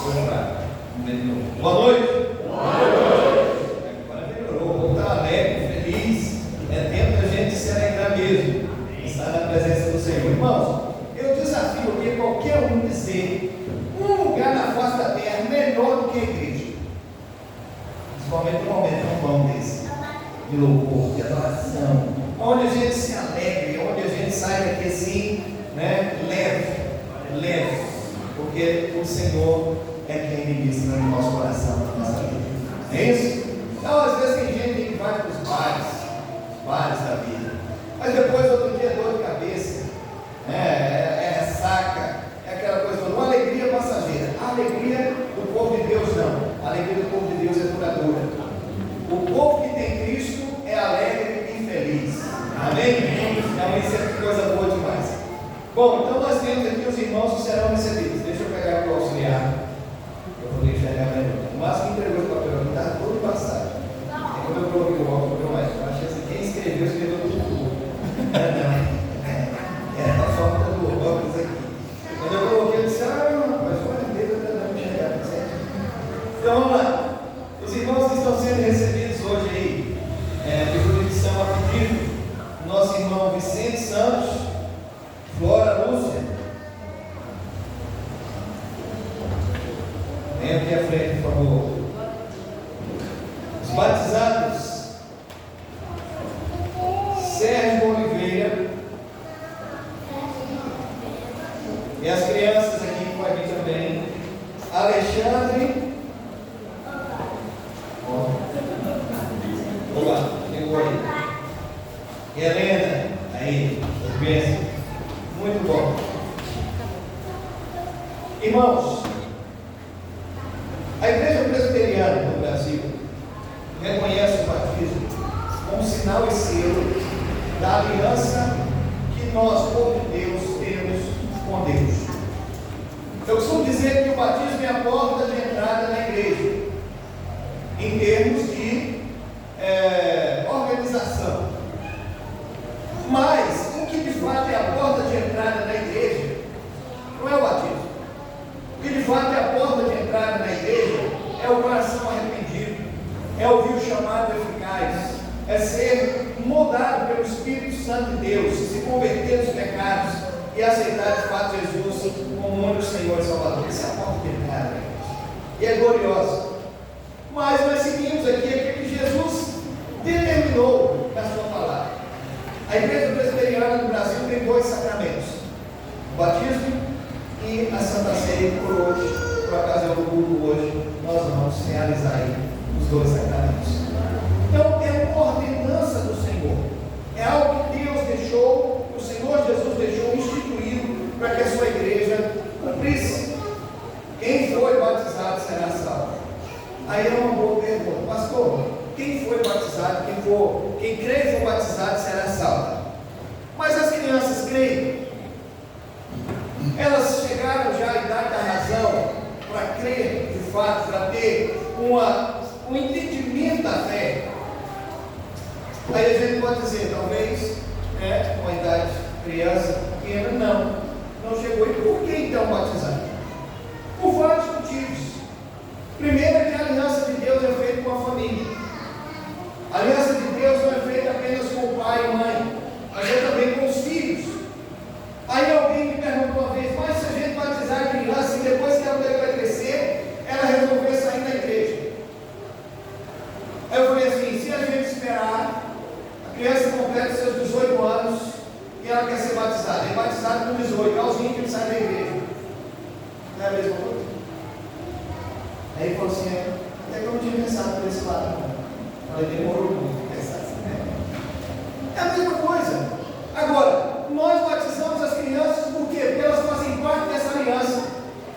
Vamos lá. Boa noite. Agora melhorou. O povo está alegre, feliz. É tempo da gente se alegrar mesmo. Estar na presença do Senhor. Irmãos, eu desafio aqui qualquer um dizer um lugar na face da terra melhor do que a igreja. Principalmente no momento tão bom desse. De louvor, de adoração. Onde a gente se alegre, onde a gente sai daqui assim, né? Leve. Porque o Senhor é quem ministra no nosso coração, na nossa vida. É isso? Então, às vezes tem gente que vai para os bares da vida, mas depois, outro dia, dor de cabeça, é ressaca, é aquela coisa toda, uma alegria passageira. A alegria do povo de Deus não, a alegria do povo de Deus é duradoura. O povo que tem Cristo é alegre e feliz. Amém? Então, isso é coisa boa demais. Bom, então nós temos aqui os irmãos que serão recebidos. Deixa eu pegar para o auxiliar. Eu vou deixar ele melhor. O Márcio que entregou o papel aqui, está todo passado. É quando eu coloquei o óculos, eu achei assim, quem escreveu tudo. Era a falta do óculos aqui. Quando eu coloquei, eu disse, mas olha, Deus não me enxergar, certo? Então vamos lá. Os irmãos que estão sendo recebidos hoje aí, de jurisdição a pedido, nosso irmão Vicente Santos, Flora Lúcia. Venha aqui à frente, por favor. Os batizados: Sérgio Oliveira. E as crianças aqui com a gente também: Alexandre. Olá, chegou aí. Helena, aí, bênção. Muito bom. Irmãos, a Igreja Presbiteriana no Brasil reconhece o batismo como sinal e selo da aliança que nós, povo de Deus, temos com Deus. Eu costumo dizer que o batismo é a porta de entrada na igreja, em termos de organização. Mas o que de fato é a porta de entrada na igreja não é o batismo. O que de fato é a porta de entrada na igreja é o coração arrependido, é ouvir o chamado eficaz, é ser moldado pelo Espírito Santo de Deus, se converter dos pecados e aceitar de fato Jesus como único Senhor e Salvador. Essa é a porta de entrada na igreja. E é gloriosa. Mas nós seguimos aqui aquilo que Jesus determinou na sua palavra. A Igreja Presbiteriana no Brasil tem 2 sacramentos: o batismo e a Santa Ceia. Por hoje, por ocasião do culto hoje, nós vamos realizar aí os 2 sacramentos. Então, é uma ordenança do Senhor, é algo que Deus deixou, o Senhor Jesus deixou instituído para que a sua igreja cumprisse. Quem foi batizado será salvo. Aí é uma boa pergunta: pastor, quem foi batizado, quem crê e for batizado será salvo. Mas as crianças creem? Elas chegaram já à idade da razão para crer de fato, para ter um entendimento da fé? Aí a gente pode dizer, talvez, com a idade criança pequena, não chegou. E por que então batizar? Por vários motivos. Primeiro é que a aliança de Deus é feita com a família. A aliança de Deus não é feita apenas com o pai e mãe, mas é também com os filhos. Aí alguém me perguntou uma vez: mas se a gente batizar a criança e depois que ela vai crescer, ela resolver sair da igreja? Aí eu falei assim: se a gente esperar, a criança completa seus 18 anos e ela quer ser batizada, é batizada com 18, aos 20 ele sai da igreja. Não é a mesma coisa? Aí ele falou assim: até que eu não tinha pensado por esse lado, não. Falei: demorou muito para pensar assim, né? É a mesma coisa. Agora, nós batizamos as crianças por quê? Porque elas fazem parte dessa aliança.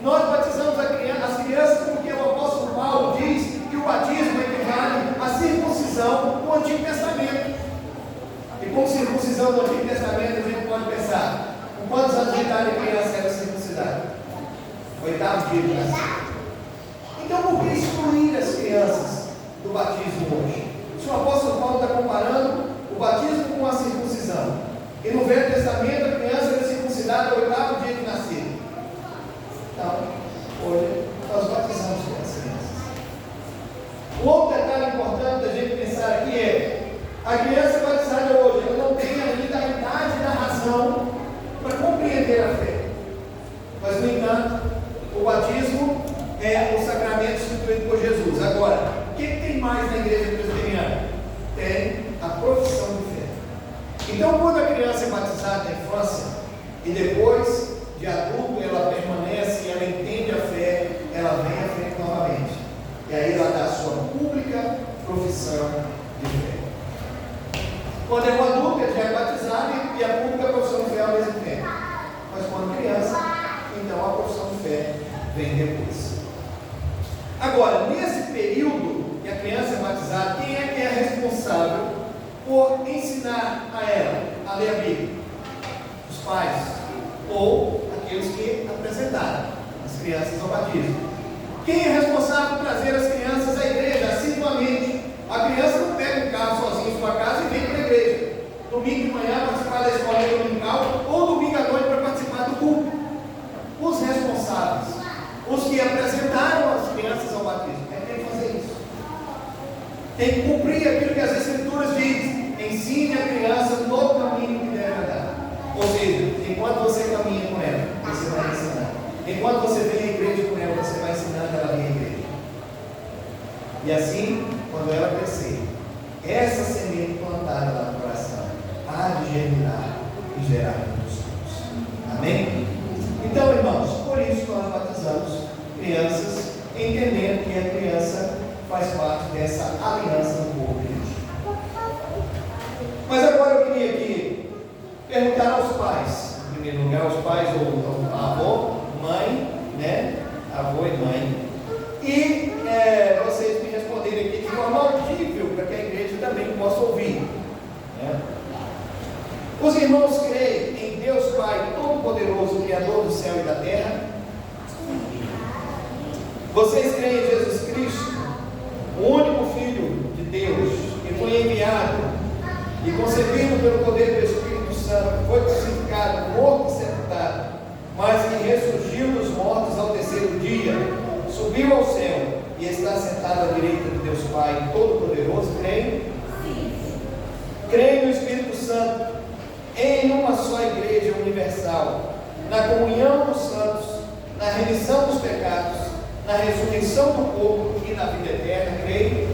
Nós batizamos as crianças porque o apóstolo Paulo diz que o batismo equivale à circuncisão do Antigo Testamento. E com circuncisão do Antigo Testamento, a gente pode pensar: com quantos anos de idade a criança era circuncidada? 8º dia de nascimento. Então, por que excluir as crianças do batismo hoje? Se o apóstolo Paulo está comparando o batismo com a circuncisão, e no Velho Testamento a criança era circuncidada ao 8º dia de nascer. Então, hoje nós batizar aqui é: a criança batizada hoje, ela não tem ainda a idade da razão para compreender a fé. Mas, no entanto, o batismo é o sacramento instituído por Jesus. Agora, o que tem mais na igreja presbiteriana? Tem a profissão de fé. Então, quando a criança é batizada na infância e depois de adulto ela permanece, ela entende a fé, ela vem à frente novamente. E aí ela dá a sua pública profissão de fé. Quando é um adulto, ele já é batizado e a pública profissão de fé ao mesmo tempo. Mas quando criança, então a profissão de fé vem depois. Agora, nesse período que a criança é batizada, quem é que é responsável por ensinar a ela a ler a Bíblia? Os pais ou aqueles que apresentaram as crianças ao batismo. Quem é responsável por trazer as crianças à igreja assiduamente? A criança não pega um carro sozinho em sua casa e vem para a igreja domingo de manhã participar da escola dominical ou domingo à noite para participar do culto. Os responsáveis, os que apresentaram as crianças ao batismo, tem que fazer isso. Tem que cumprir aquilo que as Escrituras dizem: ensine a criança no caminho que deve andar. Ou seja, enquanto você caminha com ela, você vai ensinar. Enquanto você vem à igreja com ela, você vai ensinando ela a vir à igreja. E assim, quando ela crescer, essa semente plantada lá no coração há de germinar e gerar muitos frutos. Amém? Então, irmãos, por isso nós batizamos crianças, entendendo que a criança faz parte dessa aliança do povo de Deus. Mas agora eu queria aqui perguntar aos pais, em primeiro lugar, aos pais ou a avó, mãe, né? Avô e mãe. E vocês me responderem aqui de forma audível, para que a igreja também possa ouvir. Né? Os irmãos creem em Deus Pai Todo-Poderoso, Criador do céu e da terra? Vocês creem em Jesus Cristo, o único Filho de Deus, que foi enviado e concebido pelo poder do Espírito Santo, foi crucificado, morto e sepultado, mas que ressurgiu dos mortos ao terceiro dia, subiu ao céu e está sentado à direita de Deus Pai Todo-Poderoso? Creem? Sim. Creem no Espírito Santo, em uma só igreja universal, na comunhão dos santos, na remissão dos pecados, na ressurreição do corpo e na vida eterna? Creem?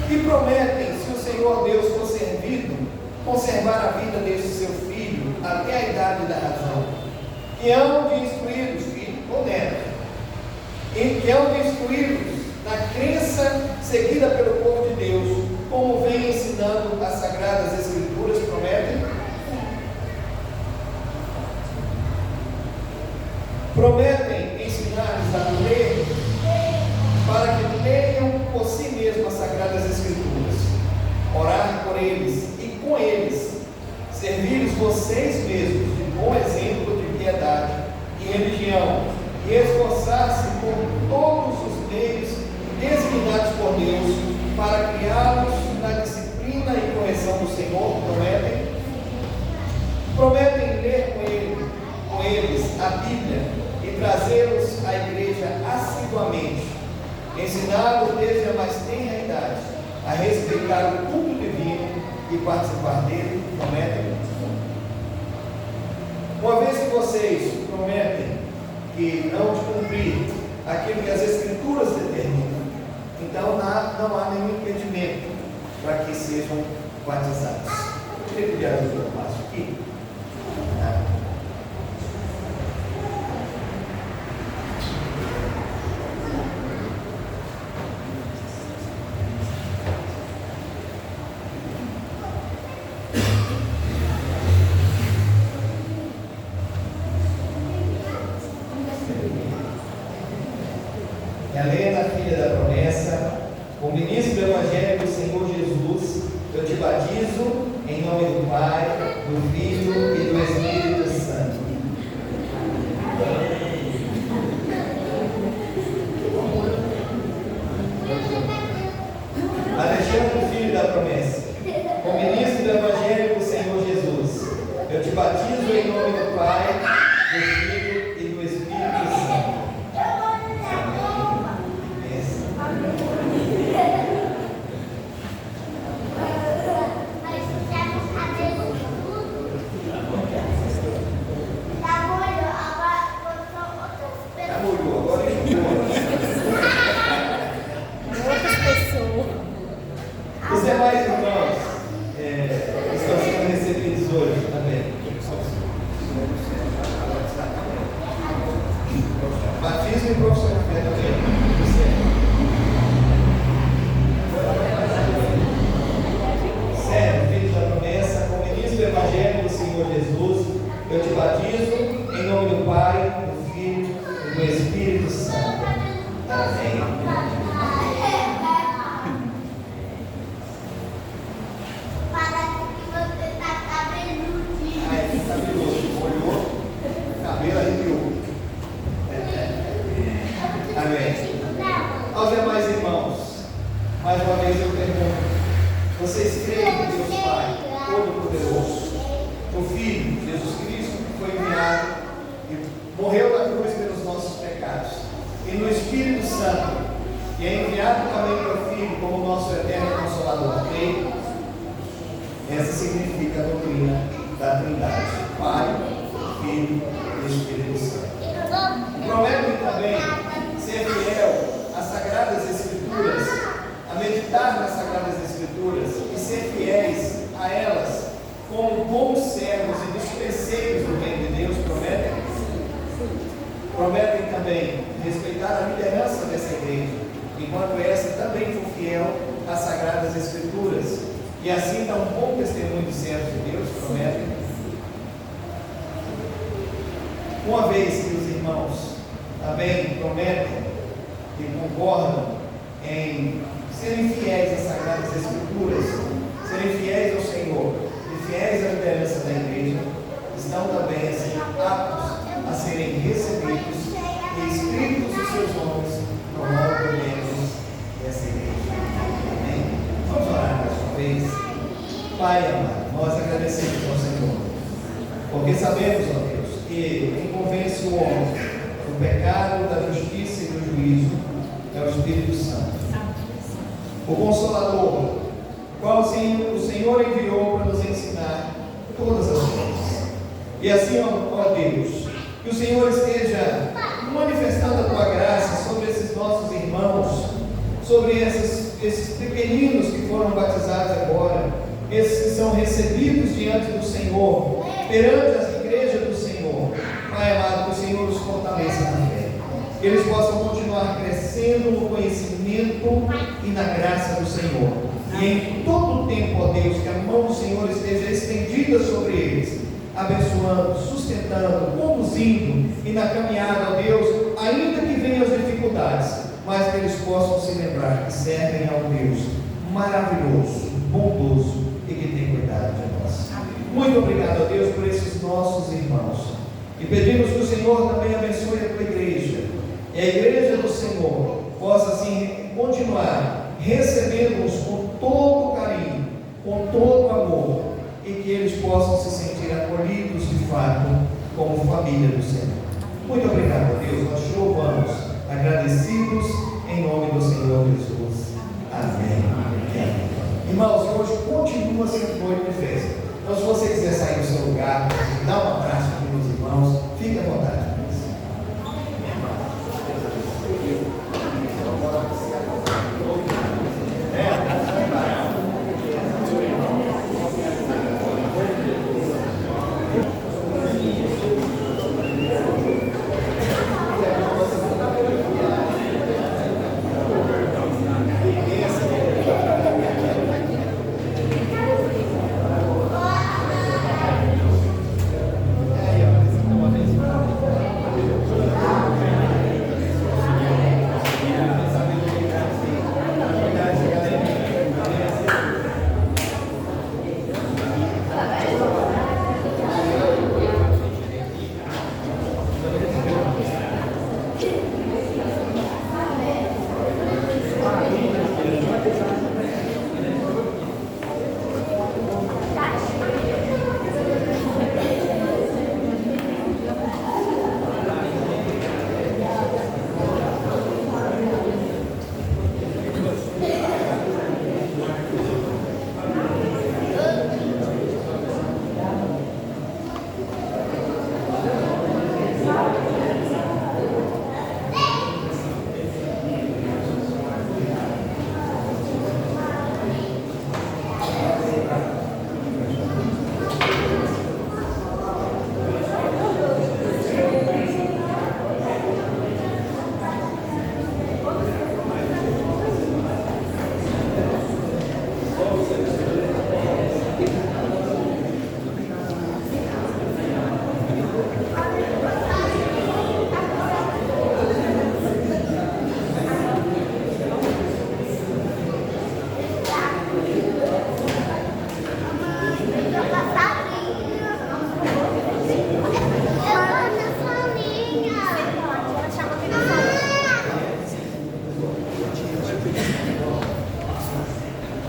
E prometem, se o Senhor Deus for servido, conservar a vida deste seu filho até a idade da razão, que hão de instruí-los, filho ou neto, e que hão de instruí-los na crença seguida pelo povo de Deus, como vem ensinando as Sagradas Escrituras. Prometem? Prometem ensinar-lhes a ler, para que leiam por si mesmos as Sagradas Escrituras, orar por eles e com eles, servir-lhes vocês mesmos de bom exemplo de piedade e religião, e esforçar-se por todos os meios designados por Deus para criá-los na disciplina e correção do Senhor. Prometem? Prometem ler com eles a Bíblia e trazê-los à igreja assiduamente, ensiná-los desde a mais tenra idade a respeitar o culto divino e participar dele. Prometem? Uma vez que vocês prometem que não de cumprir aquilo que as Escrituras determinam, então não há nenhum impedimento para que sejam batizados. Eu queria pedir ajuda do passo aqui. Helena, filha da promessa, o ministro do Evangelho do Senhor Jesus, eu te batizo em nome do Pai, do Filho e do Espírito Santo. Alexandre, filho da promessa, o ministro do Evangelho do Senhor Jesus, eu te batizo em nome do Pai, do Filho e do Espírito Santo. dízimo e profissão de fé também. Sério, filho da promessa, como ministro do Evangelho do Senhor Jesus, eu te batizo em nome do Pai, do Filho e do Espírito Santo. Amém. Cabelo arrepiou. Amém. Aos demais irmãos, mais uma vez eu pergunto: vocês creem em Deus Pai Todo-Poderoso, o Filho, Jesus Cristo, que foi enviado e morreu na cruz pelos nossos pecados, e no Espírito Santo, que é enviado também pelo Filho como nosso eterno Consolador? Creem? Essa significa a doutrina da Trindade: Pai, Filho e Espírito Santo. Prometem também ser fiel às Sagradas Escrituras, a meditar nas Sagradas Escrituras e ser fiéis a elas como bons servos e dispenseiros do reino de Deus. Prometem também respeitar a liderança dessa igreja, enquanto essa também for fiel às Sagradas Escrituras, e assim dá um bom testemunho de servos de Deus. Prometem. Uma vez que os irmãos também prometem e concordam em serem fiéis às Sagradas Escrituras, serem fiéis ao Senhor e fiéis à liderança da igreja, estão também assim aptos a serem recebidos e escritos os seus nomes no rol de membros dessa igreja. Amém? Vamos orar mais uma vez. Pai amado, nós agradecemos ao Senhor, porque sabemos, ó Deus, que quem convence o homem do pecado, da justiça e do juízo é o Espírito Santo, o Consolador, o qual o Senhor enviou para nos ensinar todas as coisas. E assim, ó Deus, que o Senhor esteja manifestando a tua graça sobre esses nossos irmãos, sobre esses pequeninos que foram batizados agora, esses que são recebidos diante do Senhor, perante as igrejas do Senhor. Pai amado, que o Senhor os fortaleça na fé, que eles possam continuar crescendo no conhecimento e na graça do Senhor, e em todo o tempo, ó Deus, que a mão do Senhor esteja estendida sobre eles, abençoando, sustentando, conduzindo, e na caminhada, ó Deus, ainda que venham as dificuldades, mas que eles possam se lembrar que servem ao Deus maravilhoso, bondoso e que tem cuidado de nós. Muito obrigado, ó Deus, por esses nossos irmãos, e pedimos que o Senhor também abençoe a tua igreja, e a igreja do Senhor possa assim continuar recebendo-os com todo carinho, com todo amor, e que eles possam se sentir acolhidos de fato como família do Senhor. Muito obrigado, a Deus, nós te louvamos, agradecidos em nome do Senhor Jesus. Amém. Amém. Irmãos, hoje continua sendo noite de festa. Então, se você quiser sair do seu lugar, dar um abraço aqui nos irmãos, fique à vontade.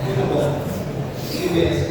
Muito bom. Que bênção.